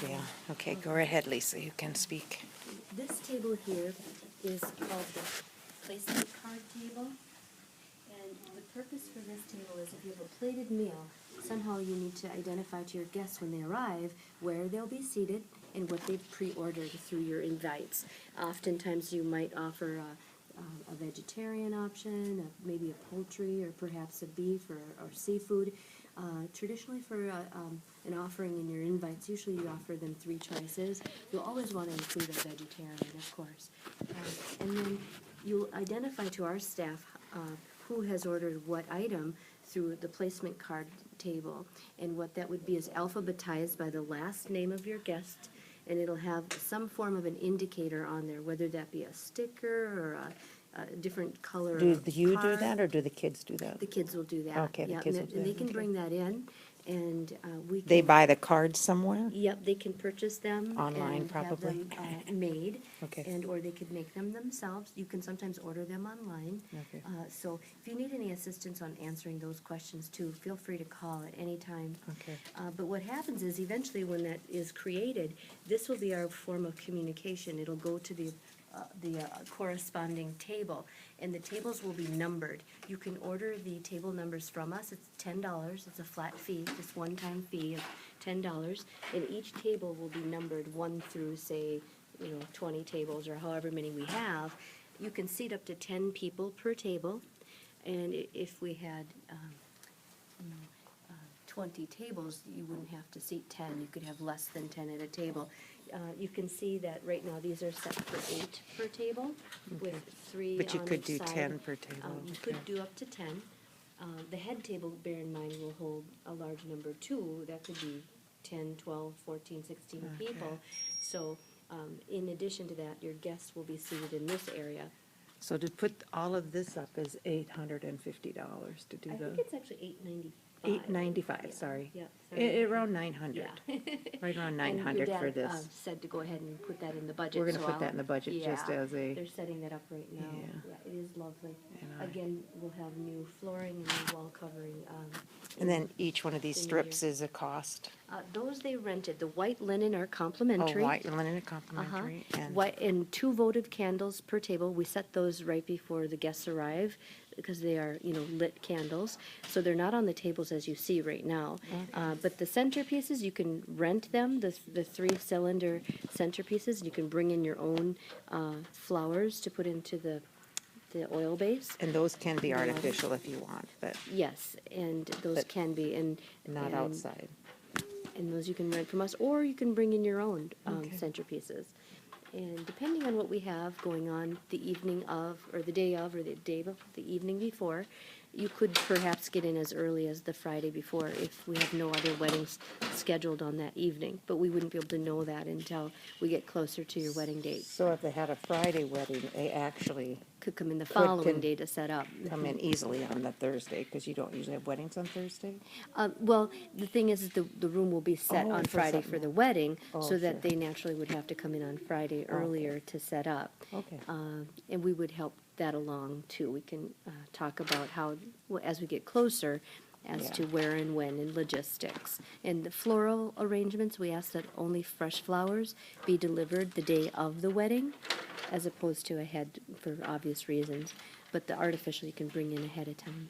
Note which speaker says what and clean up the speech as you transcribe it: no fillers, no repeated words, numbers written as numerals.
Speaker 1: Yeah, okay, go ahead, Lisa, you can speak.
Speaker 2: This table here is called the placement card table. And the purpose for this table is if you have a plated meal, somehow you need to identify to your guests when they arrive where they'll be seated and what they've pre-ordered through your invites. Oftentimes you might offer a vegetarian option, maybe a poultry or perhaps a beef or seafood. Traditionally for an offering in your invites, usually you offer them 3 choices. You'll always want to include a vegetarian, of course. And then you'll identify to our staff who has ordered what item through the placement card table. And what that would be is alphabetized by the last name of your guest, and it'll have some form of an indicator on there, whether that be a sticker or a different color
Speaker 1: Do
Speaker 2: of
Speaker 1: you do
Speaker 2: card.
Speaker 1: that, or do the kids do that?
Speaker 2: The kids will do that.
Speaker 1: Okay, the
Speaker 2: Yeah,
Speaker 1: kids
Speaker 2: and
Speaker 1: will do
Speaker 2: they
Speaker 1: that,
Speaker 2: can
Speaker 1: okay.
Speaker 2: bring that in, and we can.
Speaker 1: They buy the cards somewhere?
Speaker 2: Yep, they can purchase them.
Speaker 1: Online,
Speaker 2: and
Speaker 1: probably.
Speaker 2: have them made.
Speaker 1: Okay.
Speaker 2: And, or they could make them themselves. You can sometimes order them online.
Speaker 1: Okay.
Speaker 2: So if you need any assistance on answering those questions too, feel free to call at any time.
Speaker 1: Okay.
Speaker 2: But what happens is eventually when that is created, this will be our form of communication. It'll go to the corresponding table, and the tables will be numbered. You can order the table numbers from us. It's $10. It's a flat fee, just one-time fee of $10, and each table will be numbered 1 through, say, 20 tables or however many we have. You can seat up to 10 people per table, and if we had 20 tables, you wouldn't have to seat 10. You could have less than 10 at a table. You can see that right now these are set for 8 per table with 3 on each side.
Speaker 1: But you could do 10 per table.
Speaker 2: You could do up to 10. The head table, bear in mind, will hold a large number too. That could be 10, 12, 14, 16 people. So in addition to that, your guests will be seated in this area.
Speaker 1: So to put all of this up is $850 to do
Speaker 2: I
Speaker 1: the.
Speaker 2: think it's actually $895.
Speaker 1: $895,
Speaker 2: Yeah.
Speaker 1: sorry.
Speaker 2: Yeah, sorry.
Speaker 1: Around 900.
Speaker 2: Yeah.
Speaker 1: Right around
Speaker 2: And
Speaker 1: 900
Speaker 2: your
Speaker 1: for
Speaker 2: dad,
Speaker 1: this.
Speaker 2: said to go ahead and put that in the budget.
Speaker 1: We're gonna
Speaker 2: so
Speaker 1: put that in the budget just
Speaker 2: yeah,
Speaker 1: as a-
Speaker 2: They're setting that up right now.
Speaker 1: Yeah.
Speaker 2: Yeah, it is lovely.
Speaker 1: And I-
Speaker 2: Again, we'll have new flooring and new wall covering.
Speaker 1: And then each one of these
Speaker 2: in the
Speaker 1: strips
Speaker 2: year.
Speaker 1: is a cost.
Speaker 2: Those they rented. The white linen are
Speaker 1: Oh,
Speaker 2: complimentary.
Speaker 1: white linen and complimentary. And
Speaker 2: White, and 2 votive candles per table. We set those right before the guests arrive because they are, lit candles. So they're not on the tables as you see right now. But the centerpieces, you can rent them, the 3-cylinder centerpieces. You can bring in your own flowers to put into the oil base.
Speaker 1: And those can be artificial if you want, but
Speaker 2: Yes, and those
Speaker 1: But
Speaker 2: can be, and
Speaker 1: not outside.
Speaker 2: and those you can rent from us, or you can bring in your own
Speaker 1: Okay.
Speaker 2: centerpieces. And depending on what we have going on the evening of, or the day of, or the evening before, you could perhaps get in as early as the Friday before if we have no other weddings scheduled on that evening. But we wouldn't be able to know that until we get closer to your wedding date.
Speaker 1: So if they had a Friday wedding, they actually
Speaker 2: Could come in the
Speaker 1: Could-
Speaker 2: following
Speaker 1: can
Speaker 2: day to set up.
Speaker 1: come in easily on the Thursday, because you don't usually have weddings on Thursday?
Speaker 2: Well, the thing is, the room will be set
Speaker 1: Oh,
Speaker 2: on
Speaker 1: for
Speaker 2: Friday
Speaker 1: something
Speaker 2: for the
Speaker 1: else.
Speaker 2: wedding,
Speaker 1: Oh,
Speaker 2: so that
Speaker 1: sure.
Speaker 2: they naturally would have to come in on Friday earlier to set up.
Speaker 1: Okay.
Speaker 2: And we would help that along too. We can talk about how, as we get closer, as to
Speaker 1: Yeah.
Speaker 2: where and when and logistics. And the floral arrangements, we ask that only fresh flowers be delivered the day of the wedding, as opposed to ahead for obvious reasons. But the artificial you can bring in ahead of time.